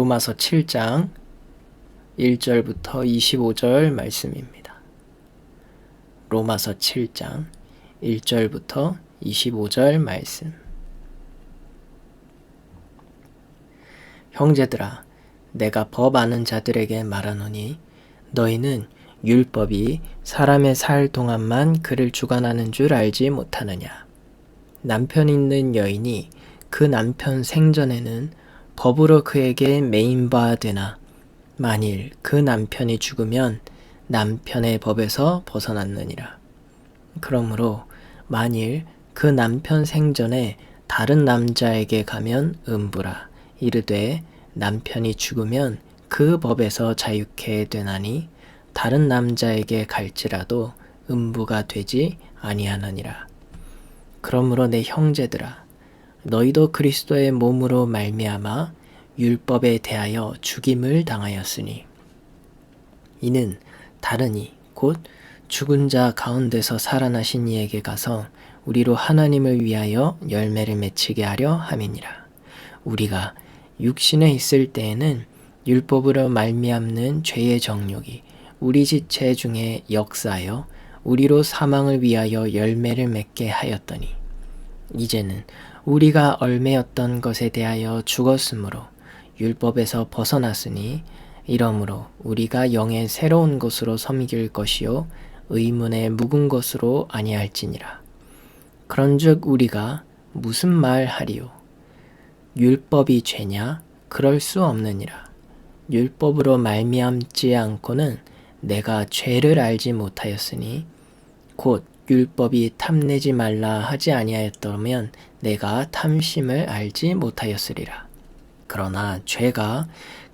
로마서 7장 1절부터 25절 말씀입니다. 로마서 7장 1절부터 25절 말씀. 형제들아, 내가 법 아는 자들에게 말하노니 너희는 율법이 사람의 살 동안만 그를 주관하는 줄 알지 못하느냐. 남편 있는 여인이 그 남편 생전에는 법으로 그에게 매인봐야 되나, 만일 그 남편이 죽으면 남편의 법에서 벗어났느니라. 그러므로 만일 그 남편 생전에 다른 남자에게 가면 음부라. 이르되 남편이 죽으면 그 법에서 자유케 되나니 다른 남자에게 갈지라도 음부가 되지 아니하느니라. 그러므로 내 형제들아, 너희도 그리스도의 몸으로 말미암아 율법에 대하여 죽임을 당하였으니 이는 다른 곧 죽은 자 가운데서 살아나신 이에게 가서 우리로 하나님을 위하여 열매를 맺히게 하려 함이니라. 우리가 육신에 있을 때에는 율법으로 말미암는 죄의 정욕이 우리 지체 중에 역사하여 우리로 사망을 위하여 열매를 맺게 하였더니 이제는 우리가 얼매였던 것에 대하여 죽었으므로 율법에서 벗어났으니 이러므로 우리가 영의 새로운 것으로 섬길 것이요 의문의 묵은 것으로 아니할지니라. 그런즉 우리가 무슨 말 하리요? 율법이 죄냐? 그럴 수 없느니라. 율법으로 말미암지 않고는 내가 죄를 알지 못하였으니 곧 율법이 탐내지 말라 하지 아니하였다면 내가 탐심을 알지 못하였으리라. 그러나 죄가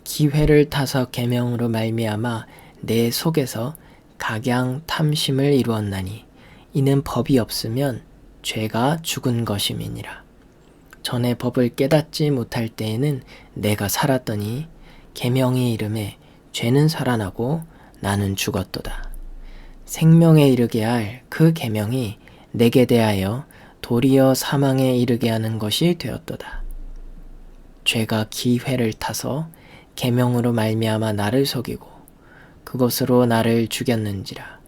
기회를 타서 계명으로 말미암아 내 속에서 각양 탐심을 이루었나니 이는 법이 없으면 죄가 죽은 것임이니라. 전에 법을 깨닫지 못할 때에는 내가 살았더니 계명이 이름에 죄는 살아나고 나는 죽었도다. 생명에 이르게 할 그 계명이 내게 대하여 도리어 사망에 이르게 하는 것이 되었도다. 죄가 기회를 타서 계명으로 말미암아 나를 속이고 그것으로 나를 죽였는지라.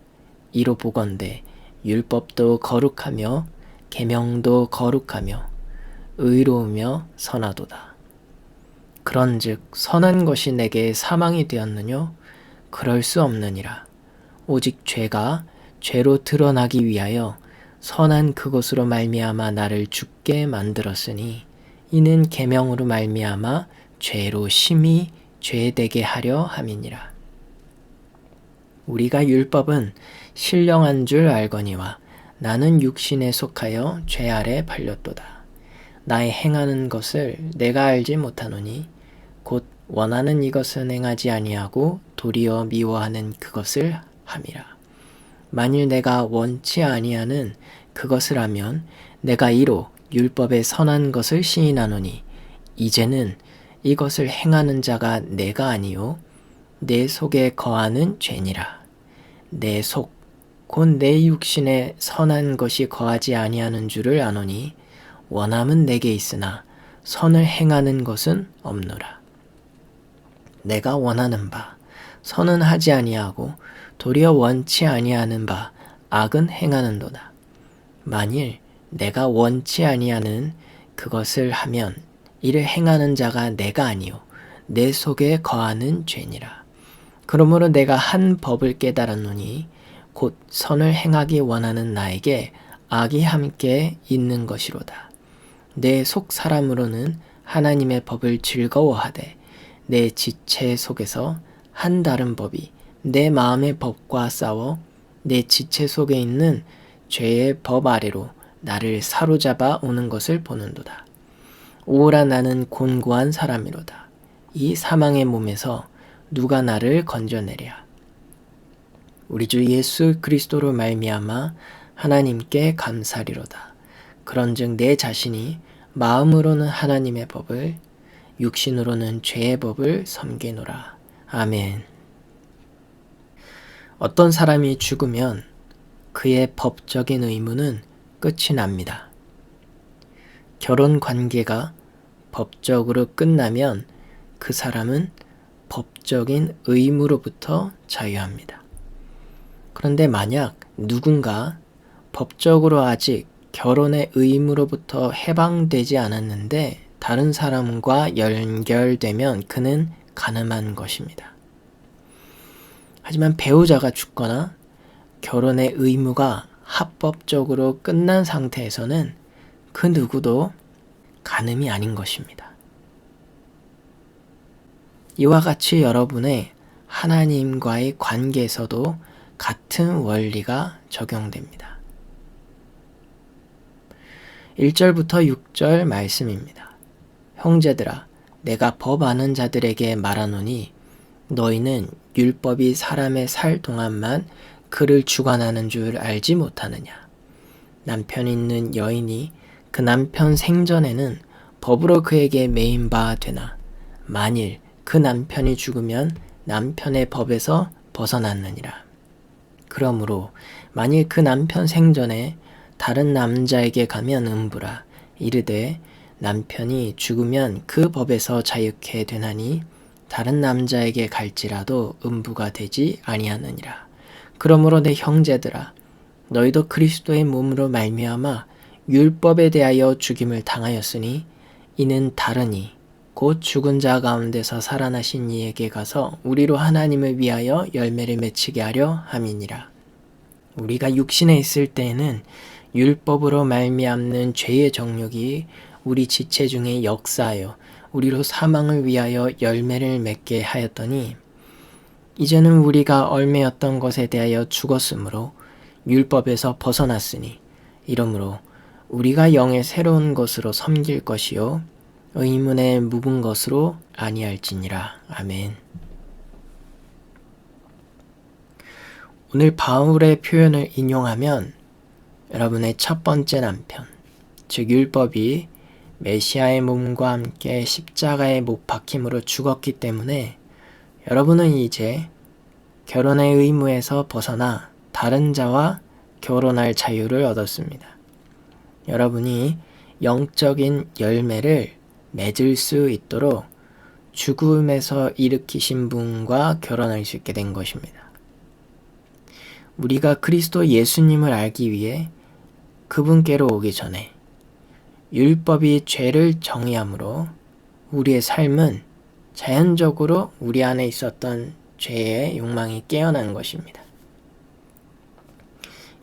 이로 보건대 율법도 거룩하며 계명도 거룩하며 의로우며 선하도다. 그런즉 선한 것이 내게 사망이 되었느뇨? 그럴 수 없느니라. 오직 죄가 죄로 드러나기 위하여 선한 그것으로 말미암아 나를 죽게 만들었으니 이는 계명으로 말미암아 죄로 심히 죄되게 하려 함이니라. 우리가 율법은 신령한 줄 알거니와 나는 육신에 속하여 죄 아래 팔렸도다. 나의 행하는 것을 내가 알지 못하노니 곧 원하는 이것은 행하지 아니하고 도리어 미워하는 그것을 함이라. 만일 내가 원치 아니하는 그것을 하면 내가 이로 율법의 선한 것을 시인하노니 이제는 이것을 행하는 자가 내가 아니요 내 속에 거하는 죄니라. 내 속, 곧 내 육신에 선한 것이 거하지 아니하는 줄을 아노니 원함은 내게 있으나 선을 행하는 것은 없노라. 내가 원하는 바 선은 하지 아니하고 도리어 원치 아니하는 바 악은 행하는도다. 만일 내가 원치 아니하는 그것을 하면 이를 행하는 자가 내가 아니요 내 속에 거하는 죄니라. 그러므로 내가 한 법을 깨달았노니 곧 선을 행하기 원하는 나에게 악이 함께 있는 것이로다. 내 속 사람으로는 하나님의 법을 즐거워하되 내 지체 속에서 한 다른 법이 내 마음의 법과 싸워 내 지체 속에 있는 죄의 법 아래로 나를 사로잡아 오는 것을 보는도다. 오라 나는 곤고한 사람이로다. 이 사망의 몸에서 누가 나를 건져내랴. 우리 주 예수 그리스도로 말미암아 하나님께 감사리로다. 그런즉 내 자신이 마음으로는 하나님의 법을 육신으로는 죄의 법을 섬기노라. 아멘. 어떤 사람이 죽으면 그의 법적인 의무는 끝이 납니다. 결혼 관계가 법적으로 끝나면 그 사람은 법적인 의무로부터 자유합니다. 그런데 만약 누군가 법적으로 아직 결혼의 의무로부터 해방되지 않았는데 다른 사람과 연결되면 그는 간음한 것입니다. 하지만 배우자가 죽거나 결혼의 의무가 합법적으로 끝난 상태에서는 그 누구도 간음이 아닌 것입니다. 이와 같이 여러분의 하나님과의 관계에서도 같은 원리가 적용됩니다. 1절부터 6절 말씀입니다. 형제들아, 내가 법 아는 자들에게 말하노니 너희는 율법이 사람의 살 동안만 그를 주관하는 줄 알지 못하느냐. 남편 있는 여인이 그 남편 생전에는 법으로 그에게 매인 바 되나 만일 그 남편이 죽으면 남편의 법에서 벗어났느니라. 그러므로 만일 그 남편 생전에 다른 남자에게 가면 음부라 이르되 남편이 죽으면 그 법에서 자유케 되나니 다른 남자에게 갈지라도 음부가 되지 아니하느니라. 그러므로 내 형제들아, 너희도 그리스도의 몸으로 말미암아 율법에 대하여 죽임을 당하였으니 이는 다르니 곧 죽은 자 가운데서 살아나신 이에게 가서 우리로 하나님을 위하여 열매를 맺히게 하려 함이니라. 우리가 육신에 있을 때에는 율법으로 말미암는 죄의 정욕이 우리 지체 중에 역사하여 우리로 사망을 위하여 열매를 맺게 하였더니 이제는 우리가 얽매였던 것에 대하여 죽었으므로 율법에서 벗어났으니 이러므로 우리가 영의 새로운 것으로 섬길 것이요 의문에 묵은 것으로 아니할지니라. 아멘. 오늘 바울의 표현을 인용하면 여러분의 첫 번째 남편, 즉 율법이 메시아의 몸과 함께 십자가에 못 박힘으로 죽었기 때문에 여러분은 이제 결혼의 의무에서 벗어나 다른 자와 결혼할 자유를 얻었습니다. 여러분이 영적인 열매를 맺을 수 있도록 죽음에서 일으키신 분과 결혼할 수 있게 된 것입니다. 우리가 그리스도 예수님을 알기 위해 그분께로 오기 전에 율법이 죄를 정의함으로 우리의 삶은 자연적으로 우리 안에 있었던 죄의 욕망이 깨어난 것입니다.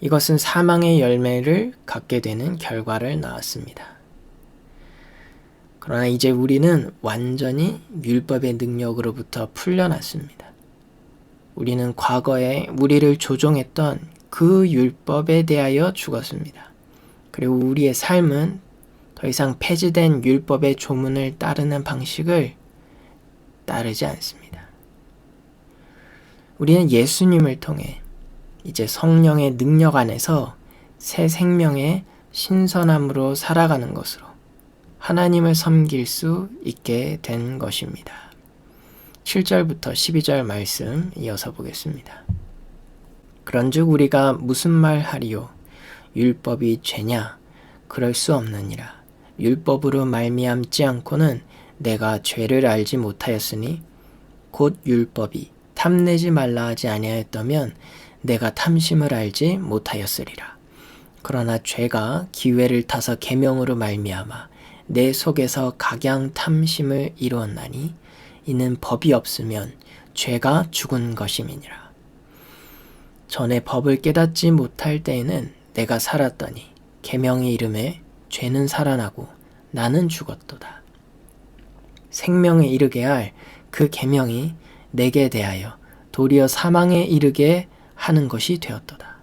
이것은 사망의 열매를 갖게 되는 결과를 낳았습니다. 그러나 이제 우리는 완전히 율법의 능력으로부터 풀려났습니다. 우리는 과거에 우리를 조종했던 그 율법에 대하여 죽었습니다. 그리고 우리의 삶은 더 이상 폐지된 율법의 조문을 따르는 방식을 따르지 않습니다. 우리는 예수님을 통해 이제 성령의 능력 안에서 새 생명의 신선함으로 살아가는 것으로 하나님을 섬길 수 있게 된 것입니다. 7절부터 12절 말씀 이어서 보겠습니다. 그런즉 우리가 무슨 말 하리요? 율법이 죄냐? 그럴 수 없느니라. 율법으로 말미암지 않고는 내가 죄를 알지 못하였으니 곧 율법이 탐내지 말라 하지 아니하였다면 내가 탐심을 알지 못하였으리라. 그러나 죄가 기회를 타서 계명으로 말미암아 내 속에서 각양 탐심을 이루었나니 이는 법이 없으면 죄가 죽은 것임이니라. 전에 법을 깨닫지 못할 때에는 내가 살았더니 계명이 이름에 죄는 살아나고 나는 죽었도다. 생명에 이르게 할 그 계명이 내게 대하여 도리어 사망에 이르게 하는 것이 되었도다.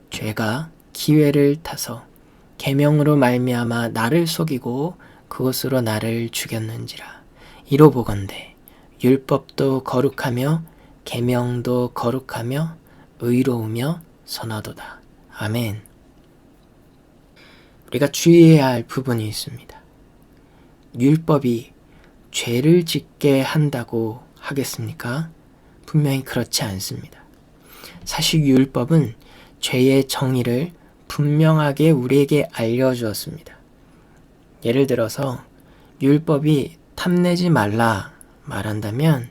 죄가 기회를 타서 계명으로 말미암아 나를 속이고 그것으로 나를 죽였는지라. 이로 보건대 율법도 거룩하며 계명도 거룩하며 의로우며 선하도다. 아멘. 우리가 주의해야 할 부분이 있습니다. 율법이 죄를 짓게 한다고 하겠습니까? 분명히 그렇지 않습니다. 사실 율법은 죄의 정의를 분명하게 우리에게 알려주었습니다. 예를 들어서 율법이 탐내지 말라 말한다면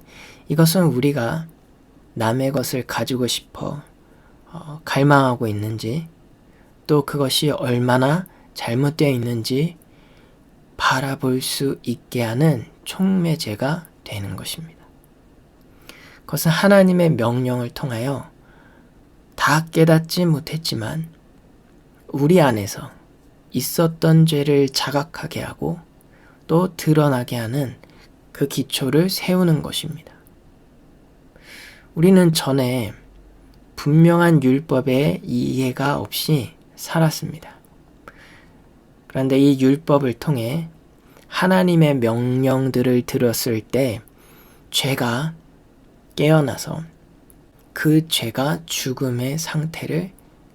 이것은 우리가 남의 것을 가지고 싶어 갈망하고 있는지 또 그것이 얼마나 잘못되어 있는지 바라볼 수 있게 하는 촉매제가 되는 것입니다. 그것은 하나님의 명령을 통하여 다 깨닫지 못했지만 우리 안에서 있었던 죄를 자각하게 하고 또 드러나게 하는 그 기초를 세우는 것입니다. 우리는 전에 분명한 율법의 이해가 없이 살았습니다. 그런데 이 율법을 통해 하나님의 명령들을 들었을 때 죄가 깨어나서 그 죄가 죽음의 상태를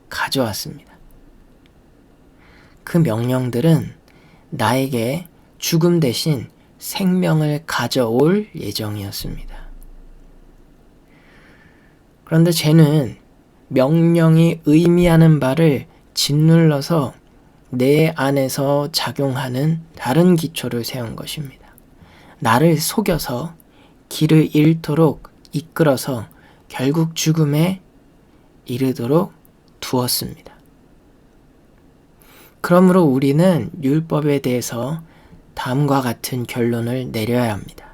가져왔습니다. 그 명령들은 나에게 죽음 대신 생명을 가져올 예정이었습니다. 그런데 죄는 명령이 의미하는 바를 짓눌러서 내 안에서 작용하는 다른 기초를 세운 것입니다. 나를 속여서 길을 잃도록 이끌어서 결국 죽음에 이르도록 두었습니다. 그러므로 우리는 율법에 대해서 다음과 같은 결론을 내려야 합니다.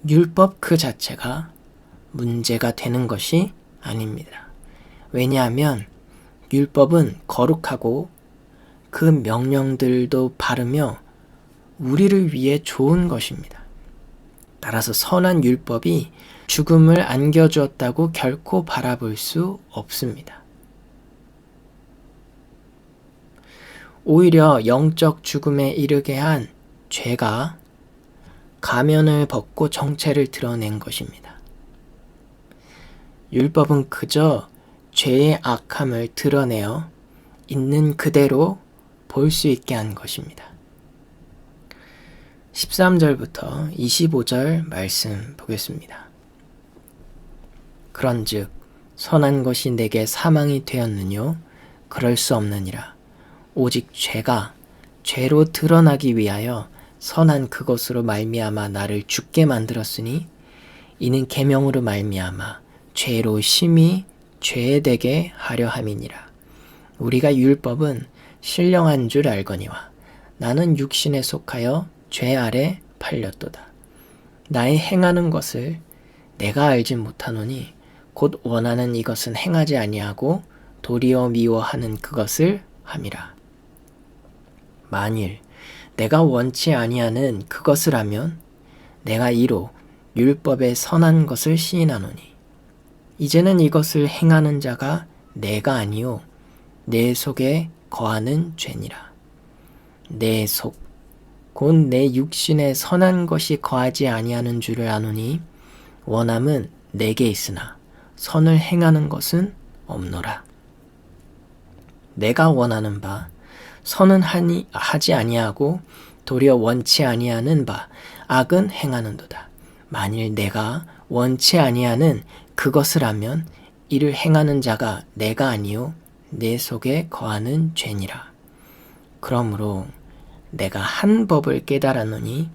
율법 그 자체가 문제가 되는 것이 아닙니다. 왜냐하면 율법은 거룩하고 그 명령들도 바르며 우리를 위해 좋은 것입니다. 따라서 선한 율법이 죽음을 안겨주었다고 결코 바라볼 수 없습니다. 오히려 영적 죽음에 이르게 한 죄가 가면을 벗고 정체를 드러낸 것입니다. 율법은 그저 죄의 악함을 드러내어 있는 그대로 볼 수 있게 한 것입니다. 13절부터 25절 말씀 보겠습니다. 그런즉 선한 것이 내게 사망이 되었느뇨 그럴 수 없느니라. 오직 죄가 죄로 드러나기 위하여 선한 그것으로 말미암아 나를 죽게 만들었으니 이는 계명으로 말미암아 죄로 심히 죄되게 하려 함이니라. 우리가 율법은 신령한 줄 알거니와 나는 육신에 속하여 죄 아래 팔렸도다. 나의 행하는 것을 내가 알지 못하노니 곧 원하는 이것은 행하지 아니하고 도리어 미워하는 그것을 함이라. 만일 내가 원치 아니하는 그것을 하면 내가 이로 율법의 선한 것을 시인하노니 이제는 이것을 행하는 자가 내가 아니요 내 속에 거하는 죄니라. 내 속, 곧 내 육신에 선한 것이 거하지 아니하는 줄을 아노니 원함은 내게 있으나 선을 행하는 것은 없노라. 내가 원하는 바 선은 하지 아니하고 도리어 원치 아니하는 바 악은 행하는도다. 만일 내가 원치 아니하는 그것을 하면 이를 행하는 자가 내가 아니요 내 속에 거하는 죄니라. 그러므로 내가 한 법을 깨달았노니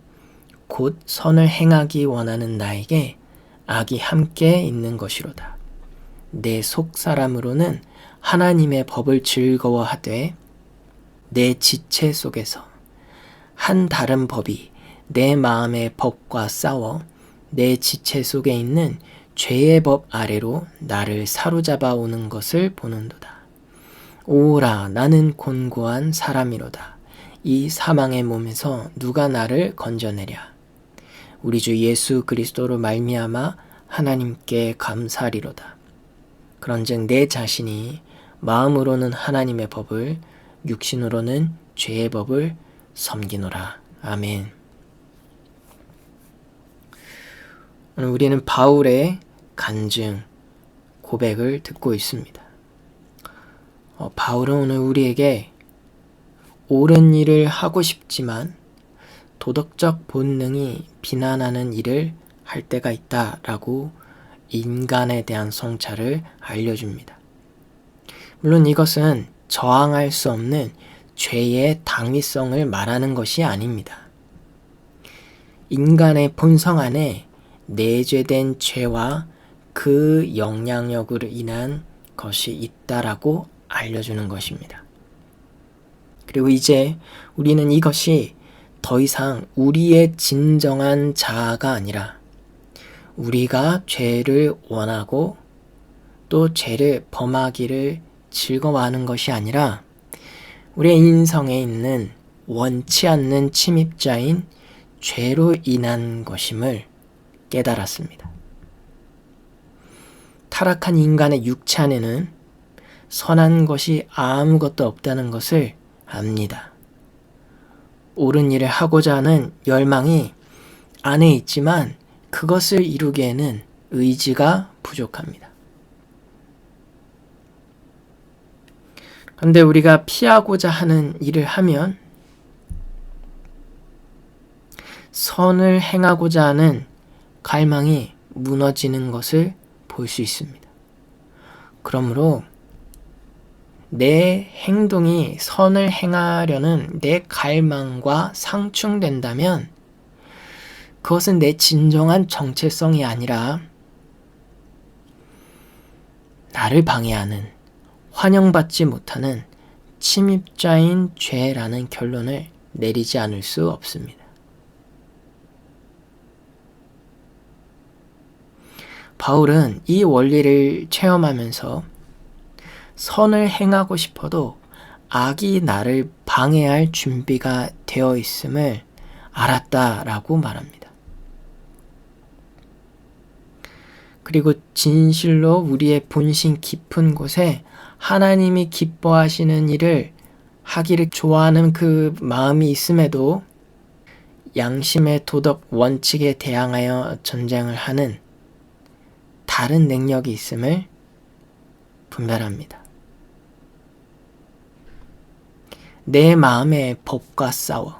곧 선을 행하기 원하는 나에게 악이 함께 있는 것이로다. 내 속 사람으로는 하나님의 법을 즐거워하되 내 지체 속에서 한 다른 법이 내 마음의 법과 싸워 내 지체 속에 있는 죄의 법 아래로 나를 사로잡아 오는 것을 보는도다. 오라 나는 곤고한 사람이로다. 이 사망의 몸에서 누가 나를 건져내랴. 우리 주 예수 그리스도로 말미암아 하나님께 감사리로다. 그런즉 내 자신이 마음으로는 하나님의 법을 육신으로는 죄의 법을 섬기노라. 아멘. 오늘 우리는 바울의 간증, 고백을 듣고 있습니다. 바울은 오늘 우리에게 옳은 일을 하고 싶지만 도덕적 본능이 비난하는 일을 할 때가 있다라고 인간에 대한 성찰을 알려줍니다. 물론 이것은 저항할 수 없는 죄의 당위성을 말하는 것이 아닙니다. 인간의 본성 안에 내재된 죄와 그 영향력으로 인한 것이 있다라고 알려주는 것입니다. 그리고 이제 우리는 이것이 더 이상 우리의 진정한 자아가 아니라 우리가 죄를 원하고 또 죄를 범하기를 즐거워하는 것이 아니라 우리의 인성에 있는 원치 않는 침입자인 죄로 인한 것임을 깨달았습니다. 타락한 인간의 육체 안에는 선한 것이 아무것도 없다는 것을 압니다. 옳은 일을 하고자 하는 열망이 안에 있지만 그것을 이루기에는 의지가 부족합니다. 그런데 우리가 피하고자 하는 일을 하면 선을 행하고자 하는 갈망이 무너지는 것을 볼 수 있습니다. 그러므로 내 행동이 선을 행하려는 내 갈망과 상충된다면 그것은 내 진정한 정체성이 아니라 나를 방해하는, 환영받지 못하는 침입자인 죄라는 결론을 내리지 않을 수 없습니다. 바울은 이 원리를 체험하면서 선을 행하고 싶어도 악이 나를 방해할 준비가 되어 있음을 알았다라고 말합니다. 그리고 진실로 우리의 본심 깊은 곳에 하나님이 기뻐하시는 일을 하기를 좋아하는 그 마음이 있음에도 양심의 도덕 원칙에 대항하여 전쟁을 하는 다른 능력이 있음을 분별합니다. 내 마음의 법과 싸워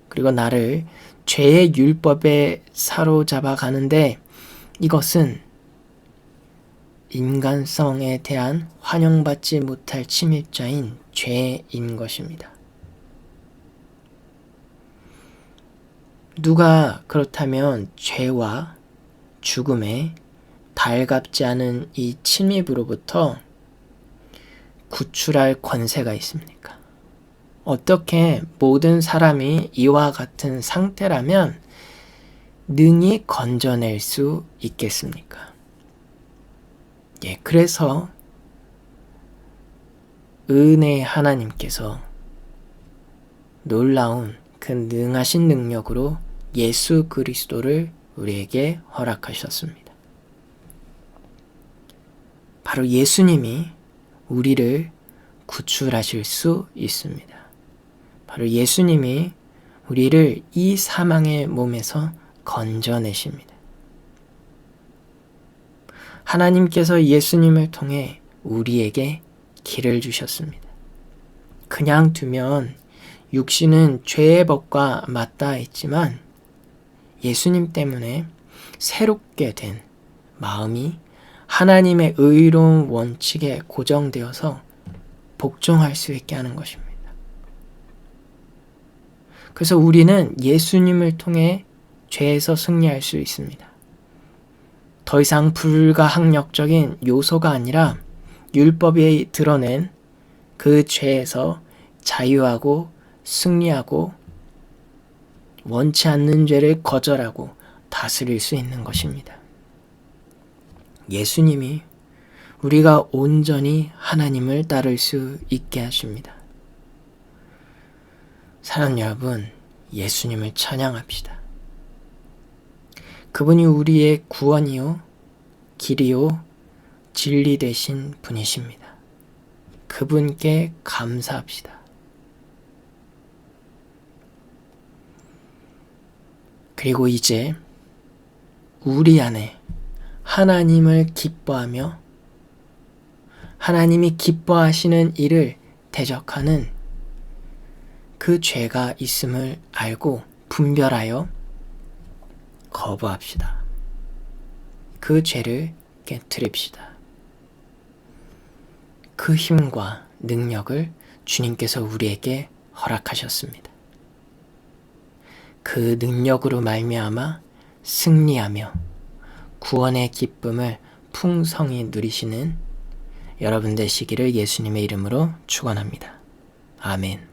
그리고 나를 죄의 율법에 사로잡아 가는데 이것은 인간성에 대한 환영받지 못할 침입자인 죄인 것입니다. 누가 그렇다면 죄와 죽음에 달갑지 않은 이 침입으로부터 구출할 권세가 있습니까? 어떻게 모든 사람이 이와 같은 상태라면 능히 건져낼 수 있겠습니까? 그래서 은혜의 하나님께서 놀라운 그 능하신 능력으로 예수 그리스도를 우리에게 허락하셨습니다. 바로 예수님이 우리를 구출하실 수 있습니다. 바로 예수님이 우리를 이 사망의 몸에서 건져내십니다. 하나님께서 예수님을 통해 우리에게 길을 주셨습니다. 그냥 두면 육신은 죄의 법과 맞닿아 있지만 예수님 때문에 새롭게 된 마음이 하나님의 의로운 원칙에 고정되어서 복종할 수 있게 하는 것입니다. 그래서 우리는 예수님을 통해 죄에서 승리할 수 있습니다. 더 이상 불가항력적인 요소가 아니라 율법이 드러낸 그 죄에서 자유하고 승리하고 원치 않는 죄를 거절하고 다스릴 수 있는 것입니다. 예수님이 우리가 온전히 하나님을 따를 수 있게 하십니다. 사랑하는 여러분, 예수님을 찬양합시다. 그분이 우리의 구원이요, 길이요, 진리 되신 분이십니다. 그분께 감사합시다. 그리고 이제 우리 안에 하나님을 기뻐하며 하나님이 기뻐하시는 일을 대적하는 그 죄가 있음을 알고 분별하여 거부합시다. 그 죄를 깨트립시다. 그 힘과 능력을 주님께서 우리에게 허락하셨습니다. 그 능력으로 말미암아 승리하며 구원의 기쁨을 풍성히 누리시는 여러분 되시기를 예수님의 이름으로 축원합니다. 아멘.